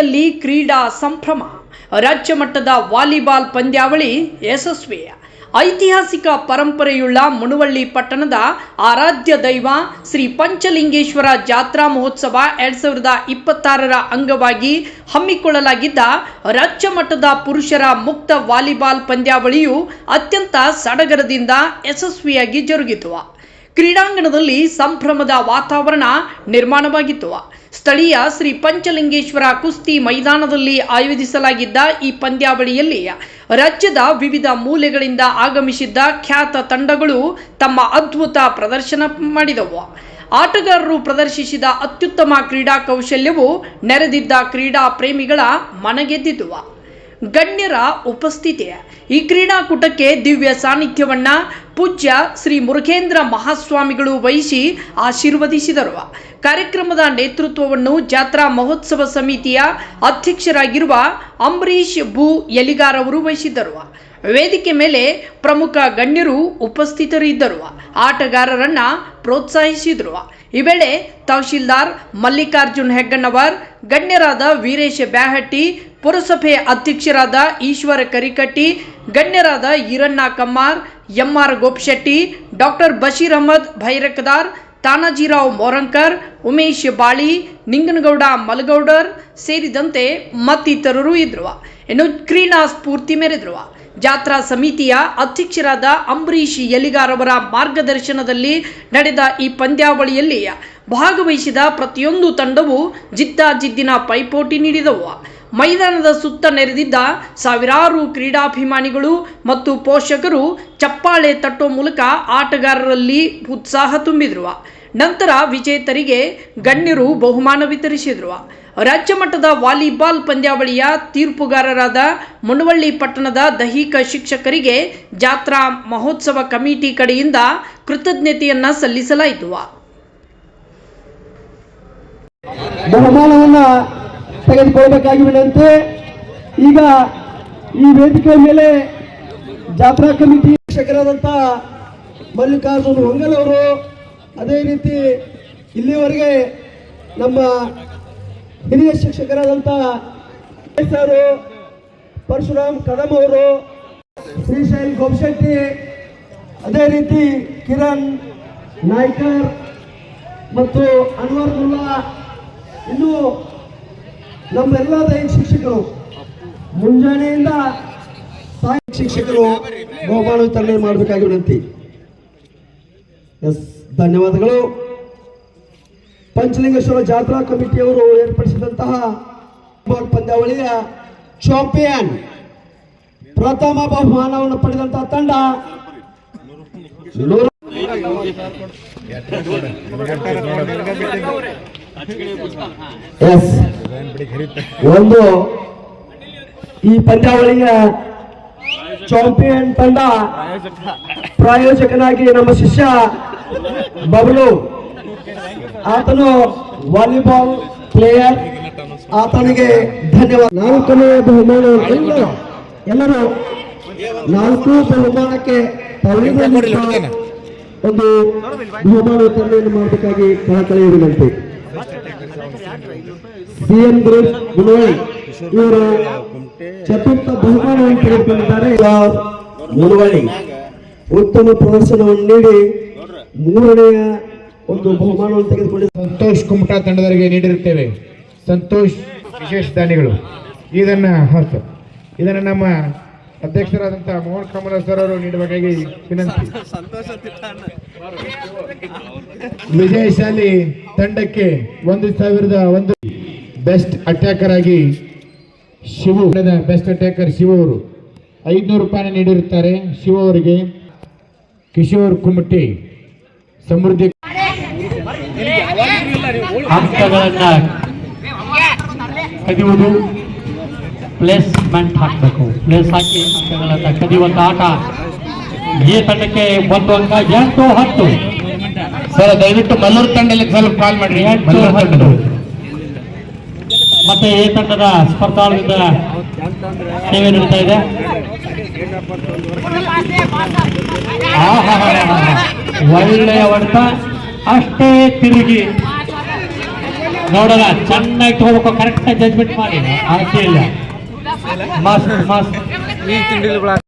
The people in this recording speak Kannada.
ಜಿಲ್ಲೆಯಲ್ಲಿ ಕ್ರೀಡಾ ಸಂಭ್ರಮ. ರಾಜ್ಯ ಮಟ್ಟದ ವಾಲಿಬಾಲ್ ಪಂದ್ಯಾವಳಿ ಯಶಸ್ವಿ. ಐತಿಹಾಸಿಕ ಪರಂಪರೆಯುಳ್ಳ ಮುನವಳ್ಳಿ ಪಟ್ಟಣದ ಆರಾಧ್ಯ ದೈವ ಶ್ರೀ ಪಂಚಲಿಂಗೇಶ್ವರ ಜಾತ್ರಾ ಮಹೋತ್ಸವ 2026ರ ಅಂಗವಾಗಿ ಹಮ್ಮಿಕೊಳ್ಳಲಾಗಿದ್ದ ರಾಜ್ಯ ಮಟ್ಟದ ಪುರುಷರ ಮುಕ್ತ ವಾಲಿಬಾಲ್ ಪಂದ್ಯಾವಳಿಯು ಅತ್ಯಂತ ಸಡಗರದಿಂದ ಯಶಸ್ವಿಯಾಗಿ ಜರುಗಿತು. ಕ್ರೀಡಾಂಗಣದಲ್ಲಿ ಸಂಭ್ರಮದ ವಾತಾವರಣ ನಿರ್ಮಾಣವಾಗಿತ್ತು. ಸ್ಥಳೀಯ ಶ್ರೀ ಪಂಚಲಿಂಗೇಶ್ವರ ಕುಸ್ತಿ ಮೈದಾನದಲ್ಲಿ ಆಯೋಜಿಸಲಾಗಿದ್ದ ಈ ಪಂದ್ಯಾವಳಿಯಲ್ಲಿ ರಾಜ್ಯದ ವಿವಿಧ ಮೂಲೆಗಳಿಂದ ಆಗಮಿಸಿದ್ದ ಖ್ಯಾತ ತಂಡಗಳು ತಮ್ಮ ಅದ್ಭುತ ಪ್ರದರ್ಶನ ಮಾಡಿದವು. ಆಟಗಾರರು ಪ್ರದರ್ಶಿಸಿದ ಅತ್ಯುತ್ತಮ ಕ್ರೀಡಾ ಕೌಶಲ್ಯವು ನೆರೆದಿದ್ದ ಕ್ರೀಡಾ ಪ್ರೇಮಿಗಳ ಮನಗೆದ್ದಿತು. ಗಣ್ಯರ ಉಪಸ್ಥಿತಿ. ಈ ಕ್ರೀಡಾಕೂಟಕ್ಕೆ ದಿವ್ಯ ಸಾನ್ನಿಧ್ಯವನ್ನ ಪೂಜ್ಯ ಶ್ರೀ ಮುರುಘೇಂದ್ರ ಮಹಾಸ್ವಾಮಿಗಳು ವಹಿಸಿ ಆಶೀರ್ವದಿಸಿದರು. ಕಾರ್ಯಕ್ರಮದ ನೇತೃತ್ವವನ್ನು ಜಾತ್ರಾ ಮಹೋತ್ಸವ ಸಮಿತಿಯ ಅಧ್ಯಕ್ಷರಾಗಿರುವ ಅಂಬರೀಶ್ ಭೂ ಯಲಿಗಾರ್ ಅವರು ವಹಿಸಿದ್ದರು. ವೇದಿಕೆ ಮೇಲೆ ಪ್ರಮುಖ ಗಣ್ಯರು ಉಪಸ್ಥಿತರಿದ್ದರು. ಆಟಗಾರರನ್ನ ಪ್ರೋತ್ಸಾಹಿಸಿದರು. ಈ ವೇಳೆ ತಹಶೀಲ್ದಾರ್ ಮಲ್ಲಿಕಾರ್ಜುನ್ ಹೆಗ್ಗಣ್ಣವರ್, ಗಣ್ಯರಾದ ವೀರೇಶ್ ಬ್ಯಾಹಟ್ಟಿ, ಪುರಸಭೆ ಅಧ್ಯಕ್ಷರಾದ ಈಶ್ವರ ಕರಿಕಟ್ಟಿ, ಗಣ್ಯರಾದ ಈರಣ್ಣ ಕಮ್ಮಾರ್, ಎಂಆರ್ ಗೋಪಶೆಟ್ಟಿ, ಡಾಕ್ಟರ್ ಬಶೀರ್ ಅಹಮದ್ ಭೈರಕದಾರ್, ತಾನಾಜಿರಾವ್ ಮೋರಂಕರ್, ಉಮೇಶ್ ಬಾಳಿ, ನಿಂಗನಗೌಡ ಮಲಗೌಡರ್ ಸೇರಿದಂತೆ ಮತ್ತಿತರರು ಇದ್ರು. ಇನ್ನು ಕ್ರೀಡಾ ಸ್ಫೂರ್ತಿ ಮೆರೆದರು. ಜಾತ್ರಾ ಸಮಿತಿಯ ಅಧ್ಯಕ್ಷರಾದ ಅಂಬರೀಶ್ ಯಲಿಗಾರ್ ಅವರ ಮಾರ್ಗದರ್ಶನದಲ್ಲಿ ನಡೆದ ಈ ಪಂದ್ಯಾವಳಿಯಲ್ಲಿ ಭಾಗವಹಿಸಿದ ಪ್ರತಿಯೊಂದು ತಂಡವು ಜಿದ್ದಾಜಿದ್ದಿನ ಪೈಪೋಟಿ ನೀಡಿದವು. ಮೈದಾನದ ಸುತ್ತ ನೆರೆದಿದ್ದ ಸಾವಿರಾರು ಕ್ರೀಡಾಭಿಮಾನಿಗಳು ಮತ್ತು ಪೋಷಕರು ಚಪ್ಪಾಳೆ ತಟ್ಟೋ ಮೂಲಕ ಆಟಗಾರರಲ್ಲಿ ಉತ್ಸಾಹ ತುಂಬಿದ್ರು. ನಂತರ ವಿಜೇತರಿಗೆ ಗಣ್ಯರು ಬಹುಮಾನ ವಿತರಿಸಿದರು. ರಾಜ್ಯ ಮಟ್ಟದ ವಾಲಿಬಾಲ್ ಪಂದ್ಯಾವಳಿಯ ತೀರ್ಪುಗಾರರಾದ ಮುನವಳ್ಳಿ ಪಟ್ಟಣದ ದೈಹಿಕ ಶಿಕ್ಷಕರಿಗೆ ಜಾತ್ರಾ ಮಹೋತ್ಸವ ಕಮಿಟಿ ಕಡೆಯಿಂದ ಕೃತಜ್ಞತೆಯನ್ನ ಸಲ್ಲಿಸಲಾಯಿತು. ಬಹುಮಾನವನ್ನ ತೆಗೆದುಕೊಳ್ಳಬೇಕಾಗಿ ವಿನಂತಿ. ಈಗ ಈ ವೇದಿಕೆ ಮೇಲೆ ಜಾತ್ರಾ ಕಮಿಟಿ ಶಿಕ್ಷಕರಾದಂಥ ಮಲ್ಲಿಕಾರ್ಜುನ್ ಹೊಂಗಲ್ ಅವರು, ಅದೇ ರೀತಿ ಇಲ್ಲಿವರೆಗೆ ನಮ್ಮ ಹಿರಿಯ ಶಿಕ್ಷಕರಾದಂಥ ಸರು, ಪರಶುರಾಮ್ ಕದಮ್ ಅವರು, ಶ್ರೀಶೈಲ್ ಗೋಪಶೆಟ್ಟಿ, ಅದೇ ರೀತಿ ಕಿರಣ್ ನಾಯ್ಕರ್ ಮತ್ತು ಅನ್ವರ್ ಮುಲ್ಲಾ, ಇನ್ನು ನಮ್ಮೆಲ್ಲ ದೈಹಿಕ ಶಿಕ್ಷಕರು ಮುಂಜಾನೆಯಿಂದ ಶಿಕ್ಷಕರು ಬಹುಮಾನ ವಿತರಣೆ ಮಾಡಬೇಕಾಗಿ ವಿನಂತಿ. ಎಸ್, ಧನ್ಯವಾದಗಳು. ಪಂಚಲಿಂಗೇಶ್ವರ ಜಾತ್ರಾ ಕಮಿಟಿಯವರು ಏರ್ಪಡಿಸಿದಂತಹ ಪಂದ್ಯಾವಳಿಯ ಚಾಂಪಿಯನ್ ಪ್ರಥಮ ಬಹುಮಾನವನ್ನು ಪಡೆದಂತಹ ತಂಡ ಒಂದು ಈ ಪಂದ್ಯಾವಳಿಯ ಚಾಂಪಿಯನ್ ತಂಡ ಪ್ರಾಯೋಜಕನಾಗಿ ನಮ್ಮ ಶಿಷ್ಯ ಬಬಲು, ಆತನು ವಾಲಿಬಾಲ್ ಪ್ಲೇಯರ್, ಆತನಿಗೆ ಧನ್ಯವಾದ. ನಾಲ್ಕನೇ ಬಹುಮಾನ ಎಲ್ಲರೂ ನಾಲ್ಕು ಬಹುಮಾನಕ್ಕೆ ಒಂದು ಬಹುಮಾನ ವಿತರಣೆಯನ್ನು ಮಾಡಬೇಕಾಗಿ ಕಳಕಳಿಯ ವಿನಂತಿ. ಸಿಎಂ ಗ್ರೂಪ್ ಮುನವಳ್ಳಿ ಇವರು ಚತುರ್ಥ ಬಹುಮಾನವನ್ನು ತೆಗೆದುಕೊಂಡಿದ್ದಾರೆ. ಮುನವಳ್ಳಿ ಉತ್ತಮ ಪ್ರದರ್ಶನವನ್ನು ನೀಡಿ ಮೂರನೆಯ ಒಂದು ಬಹುಮಾನವನ್ನು ತೆಗೆದುಕೊಂಡಿದ್ದಾರೆ. ಸಂತೋಷ್ ಕುಮಟಾ ತಂಡದವರಿಗೆ ನೀಡಿರುತ್ತೇವೆ. ಸಂತೋಷ್ ವಿಶೇಷ ದಾನಿಗಳು. ಇದನ್ನು ನಮ್ಮ ಅಧ್ಯಕ್ಷರಾದಂಥ ಮೋಹನ್ ಕಮಲ ಸರ್ ಅವರು ನೀಡಬೇಕಾಗಿ ವಿನಂತಿ. ವಿಜಯಶಾಲಿ ತಂಡಕ್ಕೆ 1001 ಬೆಸ್ಟ್ ಅಟ್ಯಾಕರ್ ಆಗಿ ಶಿವು, ಬೆಸ್ಟ್ ಅಟ್ಯಾಕರ್ ಶಿವ ಅವರು 500 ರೂಪಾಯಿ ನೀಡಿರುತ್ತಾರೆ. ಶಿವ ಅವರಿಗೆ ಕಿಶೋರ್ ಕುಮಟಿ ಸಮೃದ್ಧಿ ಅಂಕಗಳನ್ನ ಕದಿಯುವುದು, ಪ್ಲೇಸ್ಮೆಂಟ್ ಹಾಕಬೇಕು. ಪ್ಲೇಸ್ ಹಾಕಿ ಅಂಕಗಳನ್ನ ಕದಿಯುವಂತ ಆಟ. ಈ ತಂಡಕ್ಕೆ 1 ಅಂಕ, 8, 10. ಸರ್ ದಯವಿಟ್ಟು ಮಲ್ಲೂರು ತಂಡದಲ್ಲಿ ಸ್ವಲ್ಪ ಕಾಲ್ ಮಾಡ್ರಿ. 8, 10. ಮತ್ತೆ ಈ ತಂಡದ ಸ್ಪರ್ಧಾಳುಗಳಿಂದ ಸೇವೆ ನೀಡ್ತಾ ಇದೆ. ಒಳ್ಳೆಯ ಹೊಡೆತ, ಅಷ್ಟೇ ತಿರುಗಿ ನೋಡೋಣ, ಚೆನ್ನಾಗಿ ತಗೋಬೇಕು, ಕರೆಕ್ಟ್ ಜಜ್ಮೆಂಟ್ ಮಾಡಿ. ಆಸೆ ಇಲ್ಲ, ಮಸ್ತ್ ಮಸ್ತ್.